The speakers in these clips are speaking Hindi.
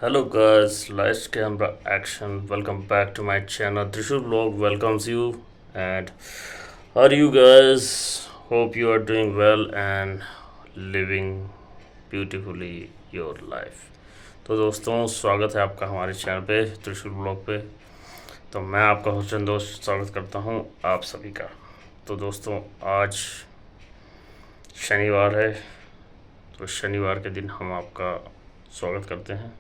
Hello guys, lights camera action. Welcome back to my channel. Trishul Vlog welcomes you. And how are you guys? Hope you are doing well and living beautifully your life. तो दोस्तों स्वागत है आपका हमारे चैनल पे त्रिशूल ब्लॉग पे। तो मैं आपका हुसैन दोस्त स्वागत करता हूँ आप सभी का। तो दोस्तों आज शनिवार है, तो शनिवार के दिन हम आपका स्वागत करते हैं।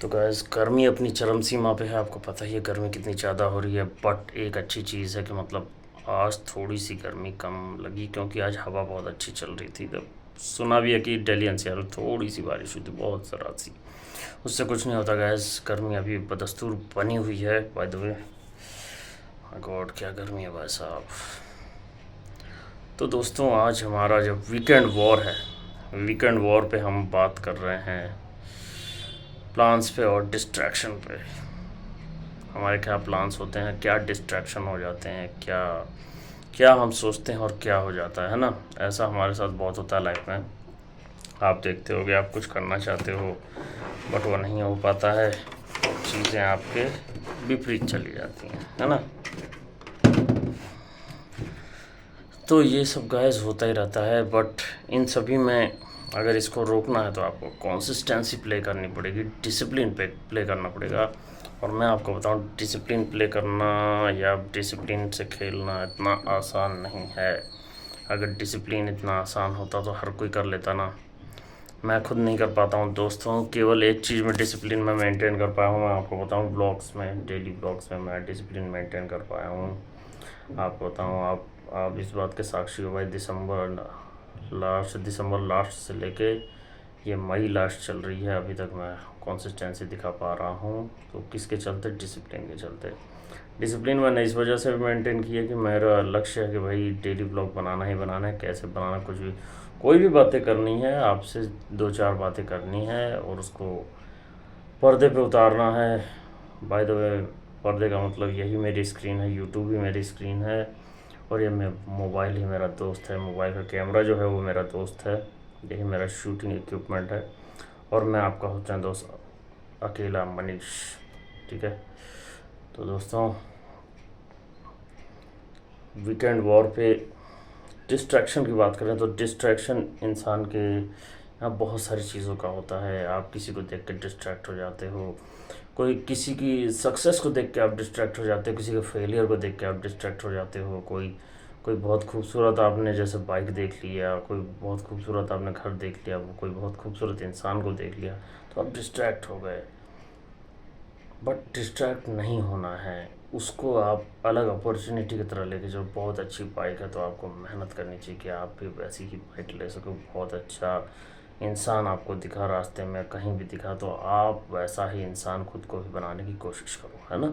तो गैस गर्मी अपनी चरम सीमा पे है, आपको पता ही है गर्मी कितनी ज़्यादा हो रही है। बट एक अच्छी चीज़ है कि मतलब आज थोड़ी सी गर्मी कम लगी, क्योंकि आज हवा बहुत अच्छी चल रही थी। तब सुना भी है कि दिल्ली एनसीआर में थोड़ी सी बारिश हुई थी, बहुत ज़रा सी। उससे कुछ नहीं होता गैस, गर्मी अभी बदस्तूर बनी हुई है। बाय द वे गॉड क्या गर्मी है भाई साहब। तो दोस्तों आज हमारा जब वीकेंड वॉर है, वीकेंड वॉर पे हम बात कर रहे हैं प्लान्स पे और डिस्ट्रैक्शन पे। हमारे क्या प्लान्स होते हैं, क्या डिस्ट्रैक्शन हो जाते हैं, क्या क्या हम सोचते हैं और क्या हो जाता है ना। ऐसा हमारे साथ बहुत होता है लाइफ में। आप देखते होगे आप कुछ करना चाहते हो बट वो नहीं हो पाता है, चीज़ें आपके विपरीत चली जाती हैं, है ना। तो ये सब गाइस होता ही रहता है। बट इन सभी में अगर इसको रोकना है तो आपको कंसिस्टेंसी प्ले करनी पड़ेगी, डिसिप्लिन पे प्ले करना पड़ेगा। और मैं आपको बताऊं डिसिप्लिन प्ले करना या डिसिप्लिन से खेलना इतना आसान नहीं है। अगर डिसिप्लिन इतना आसान होता तो हर कोई कर लेता ना। मैं खुद नहीं कर पाता हूँ दोस्तों। केवल एक चीज़ में डिसिप्लिन में मेंटेन कर पाया हूँ, मैं आपको बताऊँ ब्लॉग्स में, डेली ब्लॉग्स में मैं डिसिप्लिन मेंटेन कर पाया हूँ। आपको बताऊँ, आप इस बात के साक्षी हो भाई। दिसंबर लास्ट से लेके ये मई लास्ट चल रही है, अभी तक मैं कंसिस्टेंसी दिखा पा रहा हूँ। तो किसके चलते? डिसिप्लिन के चलते। डिसिप्लिन मैंने इस वजह से भी मेंटेन किया कि मेरा लक्ष्य है कि भाई डेली ब्लॉग बनाना ही बनाना है। कैसे बनाना, कुछ भी कोई भी बातें करनी है आपसे, दो चार बातें करनी है और उसको पर्दे पे उतारना है। बाय द वे पर्दे का मतलब यही मेरी स्क्रीन है, यूट्यूब ही मेरी स्क्रीन है और ये मोबाइल ही मेरा दोस्त है। मोबाइल का कैमरा जो है वो मेरा दोस्त है, यही मेरा शूटिंग इक्विपमेंट है। और मैं आपका होता है दोस्त अकेला मनीष, ठीक है। तो दोस्तों वीकेंड वॉर पे डिस्ट्रैक्शन की बात करें तो डिस्ट्रैक्शन इंसान के यहाँ बहुत सारी चीज़ों का होता है। आप किसी को देख के डिस्ट्रैक्ट हो जाते हो, कोई किसी की सक्सेस को देख के आप डिस्ट्रैक्ट हो जाते हो, किसी के फेलियर को देख के आप डिस्ट्रैक्ट हो जाते हो। कोई कोई बहुत खूबसूरत आपने जैसे बाइक देख लिया, कोई बहुत खूबसूरत आपने घर देख लिया, कोई बहुत खूबसूरत इंसान को देख लिया तो आप डिस्ट्रैक्ट हो गए। बट डिस्ट्रैक्ट नहीं होना है, उसको आप अलग अपॉर्चुनिटी की तरह लेके जो बहुत अच्छी बाइक है तो आपको मेहनत करनी चाहिए कि आप भी वैसी ही बाइक ले सको। बहुत अच्छा इंसान आपको दिखा रास्ते में, कहीं भी दिखा तो आप वैसा ही इंसान खुद को भी बनाने की कोशिश करो, है ना।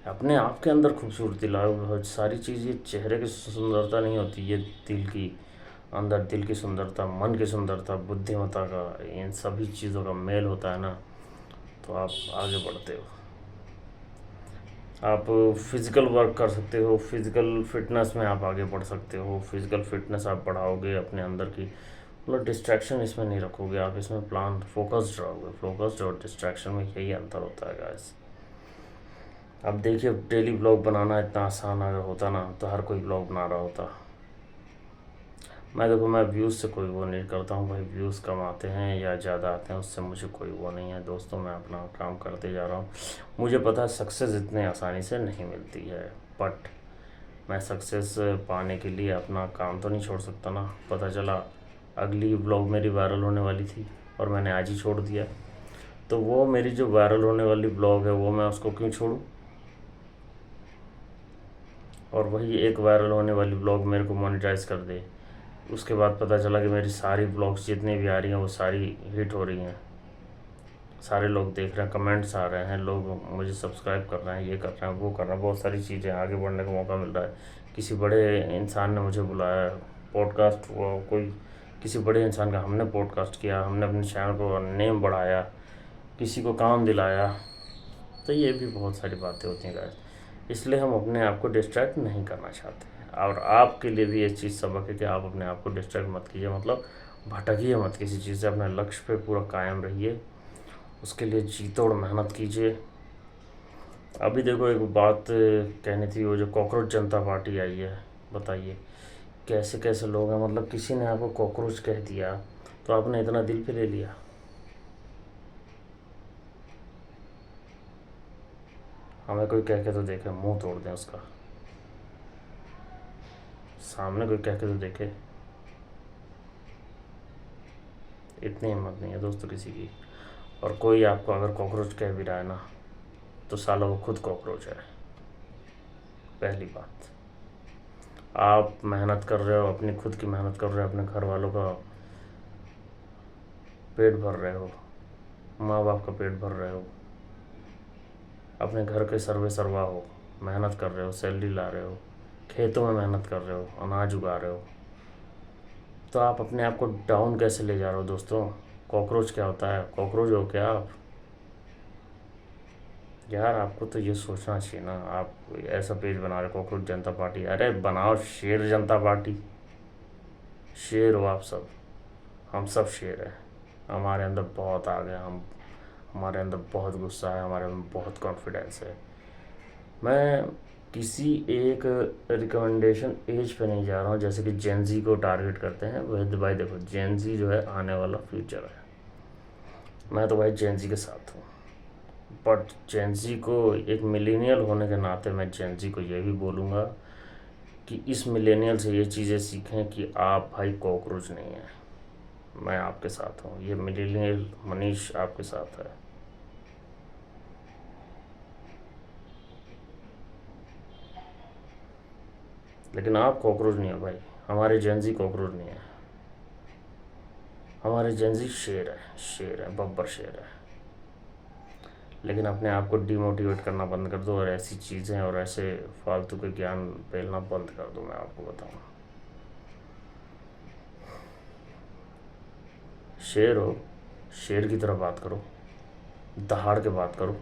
अपने आप के अंदर खूबसूरती लाओ। बहुत सारी चीज़ ये चेहरे की सुंदरता नहीं होती, ये दिल की अंदर दिल की सुंदरता, मन की सुंदरता, बुद्धिमत्ता का, इन सभी चीज़ों का मेल होता है ना, तो आप आगे बढ़ते हो। आप फिज़िकल वर्क कर सकते हो, फिज़िकल फिटनेस में आप आगे बढ़ सकते हो। फिज़िकल फिटनेस आप बढ़ाओगे अपने अंदर की, मतलब डिस्ट्रैक्शन इसमें नहीं रखोगे आप, इसमें प्लान फोकस्ड रहोगे। फोकस्ड और डिस्ट्रैक्शन में यही अंतर होता है गाइस। अब देखिए डेली ब्लॉग बनाना इतना आसान अगर होता ना तो हर कोई ब्लॉग बना रहा होता। मैं व्यूज़ से कोई वो नहीं करता हूँ भाई, व्यूज़ कम आते हैं या ज़्यादा आते हैं उससे मुझे कोई वो नहीं है दोस्तों। मैं अपना काम करते जा रहा हूँ। मुझे पता है सक्सेस इतने आसानी से नहीं मिलती है, बट मैं सक्सेस पाने के लिए अपना काम तो नहीं छोड़ सकता ना। पता चला अगली ब्लॉग मेरी वायरल होने वाली थी और मैंने आज ही छोड़ दिया, तो वो मेरी जो वायरल होने वाली ब्लॉग है वो मैं उसको क्यों छोड़ूं। और वही एक वायरल होने वाली ब्लॉग मेरे को मोनेटाइज कर दे, उसके बाद पता चला कि मेरी सारी ब्लॉग्स जितनी भी आ रही हैं वो सारी हिट हो रही हैं, सारे लोग देख रहे हैं, कमेंट्स आ रहे हैं, लोग मुझे सब्सक्राइब कर रहे हैं, ये कर रहे हैं, वो कर रहे हैं, बहुत सारी चीज़ें, आगे बढ़ने का मौका मिल रहा है। किसी बड़े इंसान ने मुझे बुलाया, पॉडकास्ट हुआ, कोई किसी बड़े इंसान का हमने पॉडकास्ट किया, हमने अपने चैनल को नेम बढ़ाया, किसी को काम दिलाया। तो ये भी बहुत सारी बातें होती हैं गाइस, इसलिए हम अपने आप को डिस्ट्रैक्ट नहीं करना चाहते हैं। और आपके लिए भी ये चीज़ सबक है कि आप अपने आप को डिस्ट्रैक्ट मत कीजिए। मतलब भटकिए मत किसी चीज़ से, अपने लक्ष्य पे पूरा कायम रहिए, उसके लिए जी तोड़ मेहनत कीजिए। अभी देखो एक बात कहनी थी, वो जो कॉकरोच जनता पार्टी आई है, बताइए कैसे कैसे लोग हैं, मतलब किसी ने आपको कॉकरोच कह दिया तो आपने इतना दिल पे ले लिया। हमें कोई कह के तो देखे, मुंह तोड़ दें उसका, सामने कोई कह के तो देखे। इतनी हिम्मत नहीं है दोस्तों किसी की। और कोई आपको अगर कॉकरोच कह भी रहा है ना, तो साला वो खुद कॉकरोच है। पहली बात, आप मेहनत कर रहे हो, अपनी खुद की मेहनत कर रहे हो, अपने घर वालों का पेट भर रहे हो, माँ बाप का पेट भर रहे हो, अपने घर के सर्वे सर्वा हो, मेहनत कर रहे हो, सैलरी ला रहे हो, खेतों में मेहनत कर रहे हो, अनाज उगा रहे हो, तो आप अपने आप को डाउन कैसे ले जा रहे हो दोस्तों? कॉकरोच क्या होता है? कॉकरोच हो क्या आप? यार आपको तो ये सोचना चाहिए ना। आप ऐसा पेज बना रहे कॉकरोच जनता पार्टी, अरे बनाओ शेर जनता पार्टी। शेर हो आप सब, हम सब शेर हैं। हमारे अंदर बहुत आ गया, हम हमारे अंदर बहुत गुस्सा है, हमारे अंदर बहुत कॉन्फिडेंस है। मैं किसी एक रिकमेंडेशन एज पे नहीं जा रहा हूँ, जैसे कि जेनजी को टारगेट करते हैं। वह भाई देखो, जेनजी जो है आने वाला फ्यूचर है। मैं तो भाई जेनजी के साथ हूँ, बट जेनजी को एक मिलेनियल होने के नाते मैं जेनजी को ये भी बोलूँगा कि इस मिलेनियल से ये चीज़ें सीखें कि आप भाई कॉकरोच नहीं हैं। मैं आपके साथ हूँ, ये मिलेनियल मनीष आपके साथ है। लेकिन आप कॉकरोच नहीं हो भाई, हमारे जेनजी कॉकरोच नहीं है। हमारे जेनजी शेर है, शेर है, बब्बर शेर है। लेकिन अपने आप को डिमोटिवेट करना बंद कर दो, और ऐसी चीज़ें और ऐसे फालतू के ज्ञान फैलना बंद कर दो। मैं आपको बताऊँ, शेर हो, शेर की तरह बात करो, दहाड़ के बात करो,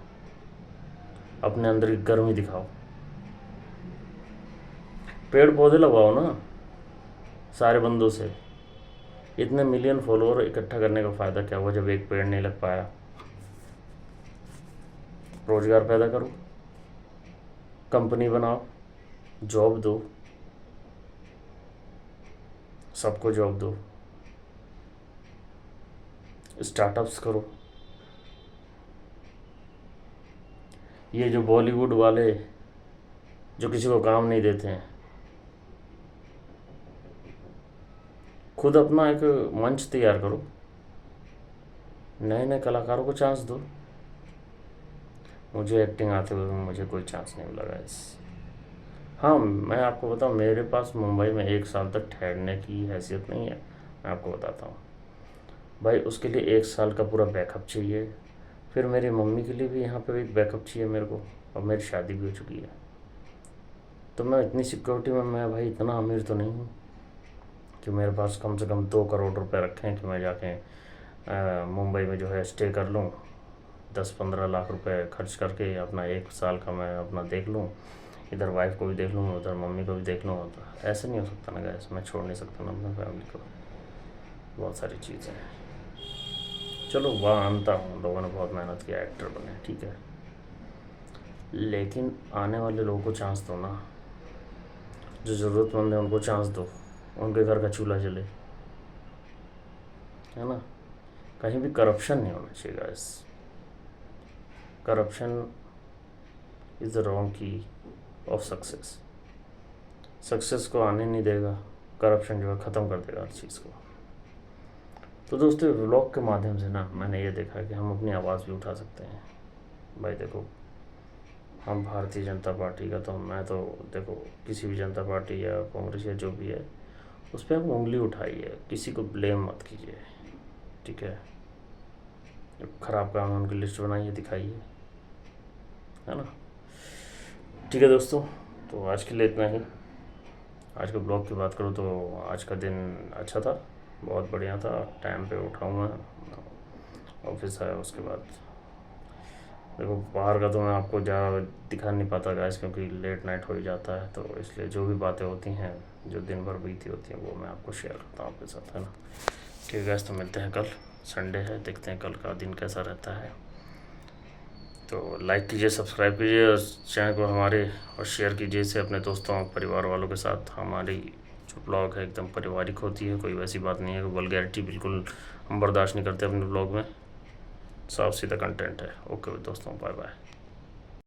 अपने अंदर की गर्मी दिखाओ, पेड़ पौधे लगवाओ ना सारे बंदों से। इतने मिलियन फॉलोअर इकट्ठा करने का फ़ायदा क्या हुआ जब एक पेड़ नहीं लग पाया? रोजगार पैदा करो, कंपनी बनाओ, जॉब दो, सबको जॉब दो, स्टार्टअप्स करो। ये जो बॉलीवुड वाले जो किसी को काम नहीं देते हैं, खुद अपना एक मंच तैयार करो, नए नए कलाकारों को चांस दो। मुझे एक्टिंग आते हुए मुझे कोई चांस नहीं मिला गाइस। हाँ, मैं आपको बताऊँ, मेरे पास मुंबई में 1 साल तक ठहरने की हैसियत नहीं है। मैं आपको बताता हूँ भाई, उसके लिए 1 साल का पूरा बैकअप चाहिए। फिर मेरी मम्मी के लिए भी यहाँ पे एक बैकअप चाहिए मेरे को, और मेरी शादी भी हो चुकी है। तो मैं इतनी सिक्योरिटी में, मैं भाई इतना अमीर तो नहीं हूँ कि मेरे पास कम से कम 2 करोड़ रुपए रखें कि मैं जाके मुंबई में जो है स्टे कर लूँ, 10-15 लाख रुपए खर्च करके अपना 1 साल का मैं अपना देख लूँ, इधर वाइफ को भी देख लूँ, उधर मम्मी को भी देख लूँ। तो ऐसे नहीं हो सकता ना गैस, मैं छोड़ नहीं सकता ना अपनी फैमिली को। बहुत सारी चीज़ें हैं। चलो मानता हूँ, लोगों ने बहुत मेहनत किया, एक्टर बने, ठीक है, लेकिन आने वाले लोगों को चांस दो ना। जो ज़रूरतमंद है उनको चांस दो, उनके घर का चूल्हा जले, है ना। कहीं भी करप्शन नहीं होना चाहिए guys. Corruption is the wrong की ऑफ सक्सेस। सक्सेस को आने नहीं देगा, करप्शन जो है ख़त्म कर देगा हर चीज़ को। तो दोस्तों, व्लॉग के माध्यम से ना मैंने ये देखा कि हम अपनी आवाज़ भी उठा सकते हैं। भाई देखो, हम भारतीय जनता पार्टी का, तो मैं तो देखो किसी भी जनता पार्टी या कांग्रेस या जो भी है, उस पर हम उंगली उठाइए, किसी को ब्लेम मत कीजिए, ठीक है। ख़राब काम है उनकी लिस्ट बनाइए, दिखाइए, है ना। ठीक है दोस्तों, तो आज के लिए इतना ही। आज के ब्लॉग की बात करूँ तो आज का दिन अच्छा था, बहुत बढ़िया था। टाइम पे उठा हूँ मैं, ऑफिस आया, उसके बाद देखो बाहर का तो मैं आपको ज़्यादा दिखा नहीं पाता गाइस, क्योंकि लेट नाइट हो ही जाता है। तो इसलिए जो भी बातें होती हैं, जो दिन भर बीती होती हैं, वो मैं आपको शेयर करता हूँ आपके साथ, है ना। ठीक है गाइस, तो मिलते हैं कल, संडे है, देखते हैं कल का दिन कैसा रहता है। तो लाइक कीजिए, सब्सक्राइब कीजिए और चैनल को हमारे और शेयर कीजिए इसे अपने दोस्तों परिवार वालों के साथ। हमारी जो ब्लॉग है एकदम पारिवारिक होती है, कोई वैसी बात नहीं है, कोई वल्गैरिटी बिल्कुल हम बर्दाश्त नहीं करते अपने ब्लॉग में, साफ सीधा कंटेंट है। ओके दोस्तों, बाय बाय।